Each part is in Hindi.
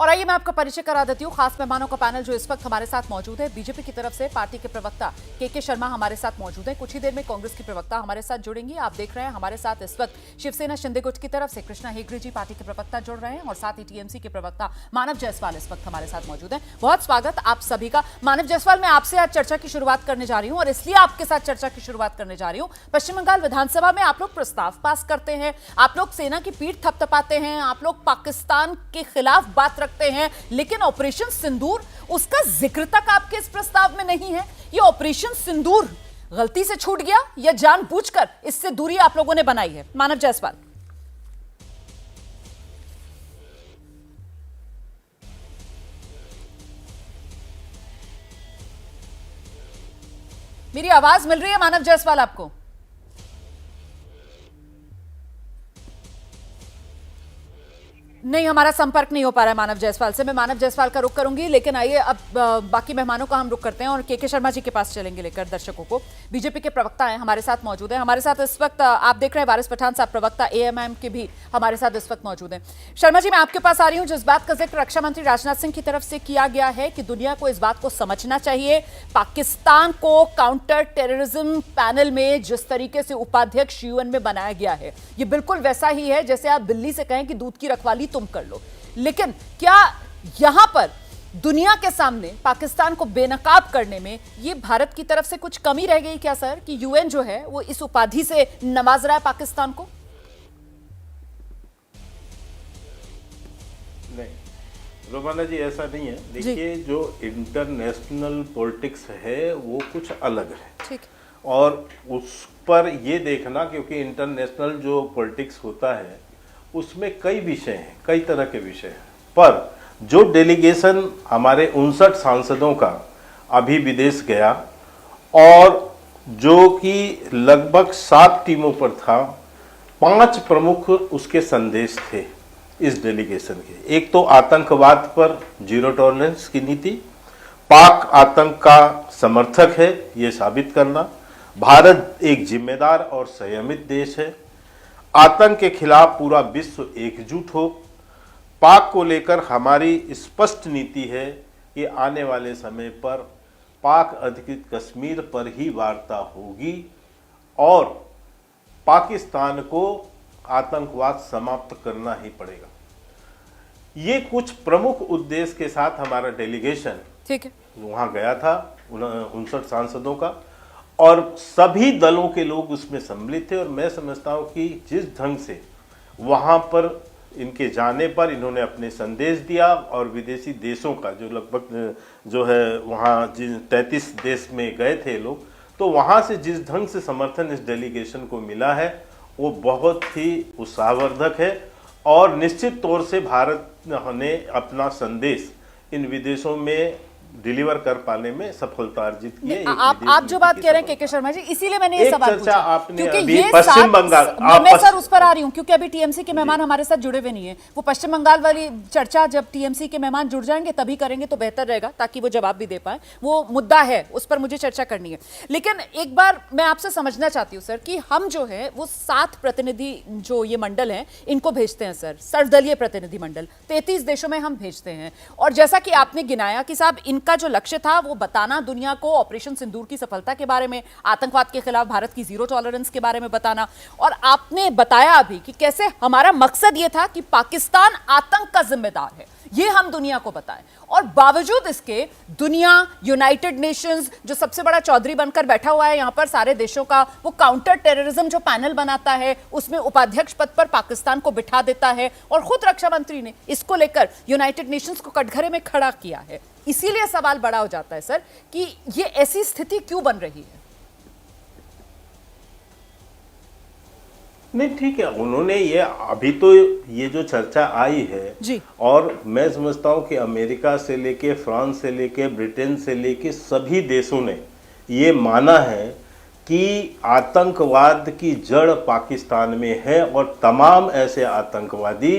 और आइए मैं आपका परिचय करा देती हूँ खास मेहमानों का पैनल जो इस वक्त हमारे साथ मौजूद है। बीजेपी की तरफ से पार्टी के प्रवक्ता के शर्मा हमारे साथ मौजूद है। कुछ ही देर में कांग्रेस की प्रवक्ता हमारे साथ जुड़ेंगी। आप देख रहे हैं हमारे साथ इस वक्त शिवसेना शिंदे गुट की तरफ से कृष्णा हेगड़े जी पार्टी के प्रवक्ता जुड़ रहे हैं और साथ ही टीएमसी के प्रवक्ता मानव जायसवाल इस वक्त हमारे साथ मौजूद है। बहुत स्वागत आप सभी का। मानव जायसवाल, मैं आपसे आज चर्चा की शुरुआत करने जा रही हूँ और इसलिए आपके साथ चर्चा की शुरुआत करने जा रही हूँ। पश्चिम बंगाल विधानसभा में आप लोग प्रस्ताव पास करते हैं, आप लोग सेना की पीठ थपथपाते हैं, आप लोग पाकिस्तान के खिलाफ बात रखते हैं, लेकिन ऑपरेशन सिंदूर उसका जिक्र तक आपके इस प्रस्ताव में नहीं है। ये ऑपरेशन सिंदूर गलती से छूट गया या जानबूझकर इससे दूरी आप लोगों ने बनाई है? मानव जायसवाल। मेरी आवाज मिल रही है मानव जायसवाल आपको? नहीं, हमारा संपर्क नहीं हो पा रहा है मानव जायसवाल से। मैं मानव जायसवाल का रुख करूंगी, लेकिन आइए अब बाकी मेहमानों का हम रुख करते हैं और के शर्मा जी के पास चलेंगे लेकर दर्शकों को। बीजेपी के प्रवक्ता हैं हमारे साथ मौजूद है। हमारे साथ इस वक्त आप देख रहे हैं वारिस पठान साहब, प्रवक्ता एएमआईएम के भी हमारे साथ इस वक्त मौजूद हैं। शर्मा जी, मैं आपके पास आ रही हूं। जिस बात का जिक्र रक्षा मंत्री राजनाथ सिंह की तरफ से किया गया है कि दुनिया को इस बात को समझना चाहिए, पाकिस्तान को काउंटर टेररिज्म पैनल में जिस तरीके से उपाध्यक्ष यूएन में बनाया गया है, ये बिल्कुल वैसा ही है जैसे आप दिल्ली से कहें कि दूध की रखवाली तुम कर लो। लेकिन क्या यहां पर दुनिया के सामने पाकिस्तान को बेनकाब करने में ये भारत की तरफ से कुछ कमी रह गई क्या सर, कि यूएन जो है वो इस उपाधि से नवाज रहा है पाकिस्तान को? नहीं रोमाना जी, ऐसा नहीं है। देखिए, जो इंटरनेशनल पॉलिटिक्स है वो कुछ अलग है, ठीक, और उस पर ये देखना, क्योंकि इंटरनेशनल जो पॉलिटिक्स होता है उसमें कई विषय हैं, कई तरह के विषय हैं। पर जो डेलीगेशन हमारे 59 सांसदों का अभी विदेश गया और जो कि लगभग 7 टीमों पर था, 5 प्रमुख उसके संदेश थे इस डेलीगेशन के। एक तो आतंकवाद पर जीरो टॉलरेंस की नीति, पाक आतंक का समर्थक है ये साबित करना, भारत एक जिम्मेदार और संयमित देश है, आतंक के खिलाफ पूरा विश्व एकजुट हो, पाक को लेकर हमारी स्पष्ट नीति है कि आने वाले समय पर पाक अधिकृत कश्मीर पर ही वार्ता होगी और पाकिस्तान को आतंकवाद समाप्त करना ही पड़ेगा। ये कुछ प्रमुख उद्देश्य के साथ हमारा डेलीगेशन ठीक है वहां गया था, 59 सांसदों का, और सभी दलों के लोग उसमें सम्मिलित थे। और मैं समझता हूं कि जिस ढंग से वहां पर इनके जाने पर इन्होंने अपने संदेश दिया और विदेशी देशों का जो लगभग जो है वहाँ जिन 33 देश में गए थे लोग, तो वहाँ से जिस ढंग से समर्थन इस डेलीगेशन को मिला है वो बहुत ही उत्साहवर्धक है। और निश्चित तौर से भारत ने अपना संदेश इन विदेशों में डिलीवर कर पाने में सफलता अर्जित की है। आप जो बात कह रहे हैं के शर्मा जी, इसीलिए मैंने ये सवाल पूछा, क्योंकि ये पश्चिम बंगाल, मैं सर उस पर आ रही हूँ क्योंकि अभी टीएमसी के मेहमान हमारे साथ जुड़े हुए नहीं है। वो पश्चिम बंगाल वाली चर्चा जब टीएमसी के मेहमान जुड़ जाएंगे तभी करेंगे तो बेहतर रहेगा, ताकि वो जवाब भी दे पाए। वो मुद्दा है, उस पर मुझे चर्चा करनी है। लेकिन एक बार मैं आपसे समझना चाहती हूँ सर कि हम जो है वो 7 प्रतिनिधि जो ये मंडल है इनको भेजते हैं सर, सर्वदलीय प्रतिनिधि मंडल 33 देशों में हम भेजते हैं। और जैसा कि आपने गिनाया कि साहब इनका जो लक्ष्य था वो बताना दुनिया को ऑपरेशन सिंदूर की सफलता के बारे में, आतंकवाद के खिलाफ भारत की जीरो टॉलरेंस के बारे में बताना, और आपने बताया अभी कि कैसे हमारा मकसद ये था कि पाकिस्तान आतंक का जिम्मेदार है, ये हम दुनिया को बताएं। और बावजूद इसके दुनिया, यूनाइटेड नेशंस जो सबसे बड़ा चौधरी बनकर बैठा हुआ है यहां पर सारे देशों का, वो काउंटर टेररिज्म जो पैनल बनाता है उसमें उपाध्यक्ष पद पर पाकिस्तान को बिठा देता है। और खुद रक्षा मंत्री ने इसको लेकर यूनाइटेड नेशंस को कटघरे में खड़ा किया है। इसीलिए सवाल बड़ा हो जाता है सर कि ये ऐसी स्थिति क्यों बन रही है? नहीं, ठीक है, उन्होंने ये अभी तो ये जो चर्चा आई है जी, और मैं समझता हूं कि अमेरिका से लेके, फ्रांस से लेके, ब्रिटेन से लेके सभी देशों ने ये माना है कि आतंकवाद की जड़ पाकिस्तान में है और तमाम ऐसे आतंकवादी,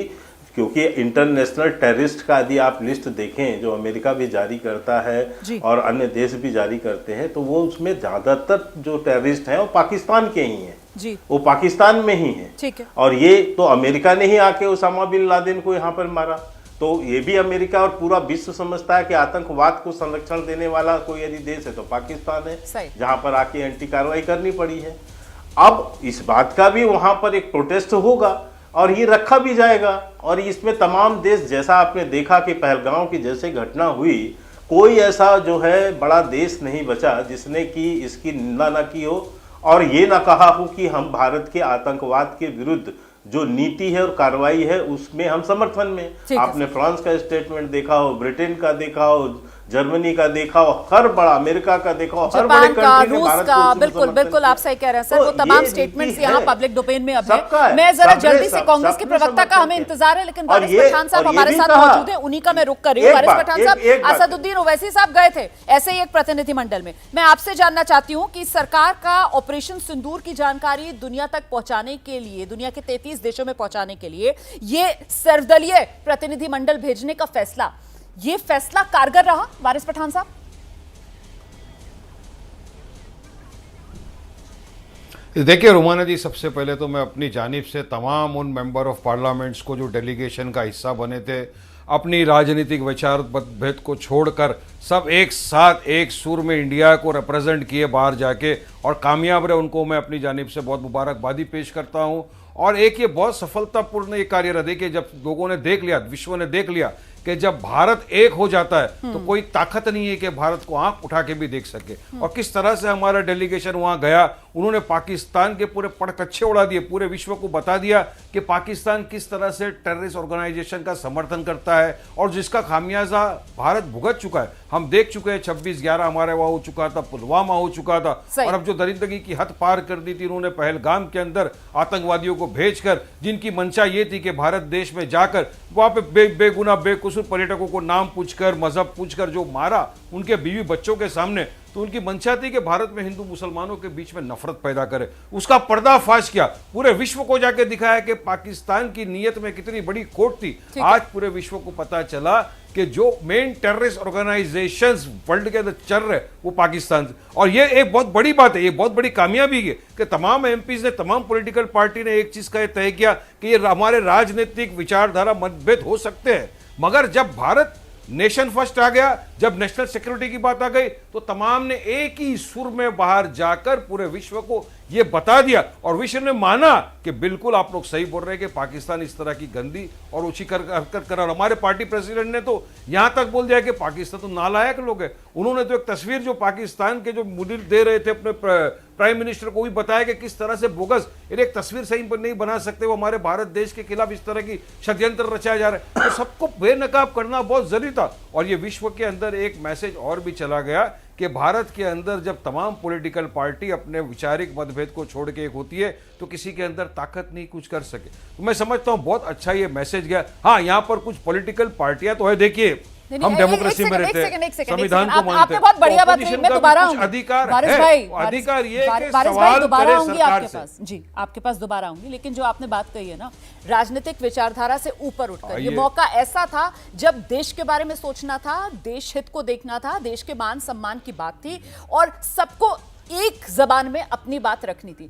क्योंकि इंटरनेशनल टेररिस्ट का यदि आप लिस्ट देखें जो अमेरिका भी जारी करता है और अन्य देश भी जारी करते हैं, तो वो उसमें ज़्यादातर जो टेररिस्ट हैं वो पाकिस्तान के ही हैं जी, वो पाकिस्तान में ही है। ठीक है। और ये तो अमेरिका ने ही आके उसामा बिन लादेन को यहाँ पर मारा, तो ये भी अमेरिका और पूरा विश्व समझता है कि आतंकवाद को संरक्षण देने वाला कोई यदि देश है तो पाकिस्तान है, जहां पर आके एंटी कार्रवाई करनी पड़ी है। अब इस बात का भी वहां पर एक प्रोटेस्ट होगा और ये रखा भी जाएगा, और इसमें तमाम देश, जैसा आपने देखा कि पहलगांव की जैसे घटना हुई, कोई ऐसा जो है बड़ा देश नहीं बचा जिसने कि इसकी निंदा ना की हो और ये ना कहा हो कि हम भारत के आतंकवाद के विरुद्ध जो नीति है और कार्रवाई है उसमें हम समर्थन में। आपने फ्रांस का स्टेटमेंट देखा हो, ब्रिटेन का देखा हो, जर्मनी का देखा हो, हर बड़ा अमेरिका का देखा हो, हर बड़े कंट्री ने भारत को बिल्कुल बिल्कुल आप सही कह रहे हैं सर। वो तमाम स्टेटमेंट्स यहाँ पब्लिक डोमेन में अब है। मैं जरा जल्दी से कांग्रेस के प्रवक्ता का हमें इंतजार है, लेकिन वारिस पठान साहब हमारे साथ मौजूद है, उन्हीं का मैं रुक कर रही हूँ। वारिस पठान साहब, असदुद्दीन ओवैसी साहब गए थे ऐसे ही एक प्रतिनिधिमंडल में। मैं आपसे जानना चाहती हूँ कि सरकार का ऑपरेशन सिंदूर की जानकारी दुनिया तक पहुंचाने के लिए, दुनिया के 33 देशों में पहुंचाने के लिए ये सर्वदलीय प्रतिनिधिमंडल भेजने का फैसला, ये फैसला कारगर रहा वारिस पठान साहब? देखिए रुमाना जी, सबसे पहले तो मैं अपनी जानिब से तमाम उन मेंबर ऑफ पार्लियामेंट्स को जो डेलीगेशन का हिस्सा बने थे, अपनी राजनीतिक विचार मतभेद को छोड़कर सब एक साथ एक सुर में इंडिया को रिप्रेजेंट किए बाहर जाके और कामयाब रहे, उनको मैं अपनी जानिब से बहुत मुबारकबादी पेश करता हूं। और एक ये बहुत सफलतापूर्ण ये कार्य रहा। देखिए, जब लोगों ने देख लिया, विश्व ने देख लिया कि जब भारत एक हो जाता है तो कोई ताकत नहीं है कि भारत को आंख उठा के भी देख सके। और किस तरह से हमारा डेलीगेशन वहां गया, उन्होंने पाकिस्तान के पूरे पड़कच्छे उड़ा दिए, पूरे विश्व को बता दिया कि पाकिस्तान किस तरह से टेररिस्ट ऑर्गेनाइजेशन का समर्थन करता है और जिसका खामियाजा भारत भुगत चुका है। हम देख चुके हैं 26/11 हमारे वहां हो चुका था, पुलवामा हो चुका था, और अब जो दरिंदगी की हद पार कर दी थी उन्होंने पहलगाम के अंदर आतंकवादियों को भेजकर, जिनकी मंशा ये थी कि भारत देश में जाकर वहां पे बेगुनाह बेकसूर पर्यटकों को नाम पूछकर, मजहब पूछकर जो मारा उनके बीवी बच्चों के सामने, तो उनकी मंशा थी कि भारत में हिंदू मुसलमानों के बीच में नफरत पैदा करे। उसका पर्दाफाश किया, पूरे विश्व को जाके दिखाया कि पाकिस्तान की नीयत में कितनी बड़ी खोट थी। आज पूरे विश्व को पता चला कि जो मेन टेररिस्ट ऑर्गेनाइजेशंस वर्ल्ड के अंदर चल रहे वो पाकिस्तान से। और ये एक बहुत बड़ी बात है, ये बहुत बड़ी कामयाबी है कि तमाम एमपीज ने, तमाम पॉलिटिकल पार्टी ने एक चीज का तय किया कि ये हमारे राजनीतिक विचारधारा मतभेद हो सकते हैं, मगर जब भारत नेशन फर्स्ट आ गया, जब नेशनल सिक्योरिटी की बात आ गई, तो तमाम ने एक ही सुर में बाहर जाकर पूरे विश्व को यह बता दिया और विश्व ने माना कि बिल्कुल आप लोग सही बोल रहे हैं कि पाकिस्तान इस तरह की गंदी और ऊंची हरकत कर रहा है। हमारे पार्टी प्रेसिडेंट ने तो यहां तक बोल दिया कि पाकिस्तान तो नालायक लोग हैं। उन्होंने तो एक तस्वीर जो पाकिस्तान के जो मुदीर दे रहे थे अपने प्राइम मिनिस्टर को भी बताया कि किस तरह से बोगस, एक तस्वीर सही नहीं बना सकते, वो हमारे भारत देश के खिलाफ इस तरह की षड्यंत्र रचाया जा रहा है। तो सबको बेनकाब करना बहुत जरूरी था। और ये विश्व के अंदर एक मैसेज और भी चला गया कि भारत के अंदर जब तमाम पॉलिटिकल पार्टी अपने विचारिक मतभेद को छोड़ के एक होती है तो किसी के अंदर ताकत नहीं कुछ कर सके। तो मैं समझता हूं बहुत अच्छा ये मैसेज गया। हाँ, यहां पर कुछ पॉलिटिकल पार्टियां तो है, देखिए हम डेमोक्रेसी में रहते हैं, संविधान को मानते हैं, आपने बहुत बढ़िया बात कही। मैं दोबारा आऊंगी, अधिकार वारिस भाई, अधिकार ये कि वारिस भाई सवाल दोबारा करे आऊंगी सरकार आपके से। पास। जी, आपके पास दोबारा आऊंगी, लेकिन जो आपने बात कही है ना, राजनीतिक विचारधारा से ऊपर उठकर, ये मौका ऐसा था जब देश के बारे में सोचना था, देश हित को देखना था, देश के मान सम्मान की बात थी और सबको एक जबान में अपनी बात रखनी थी।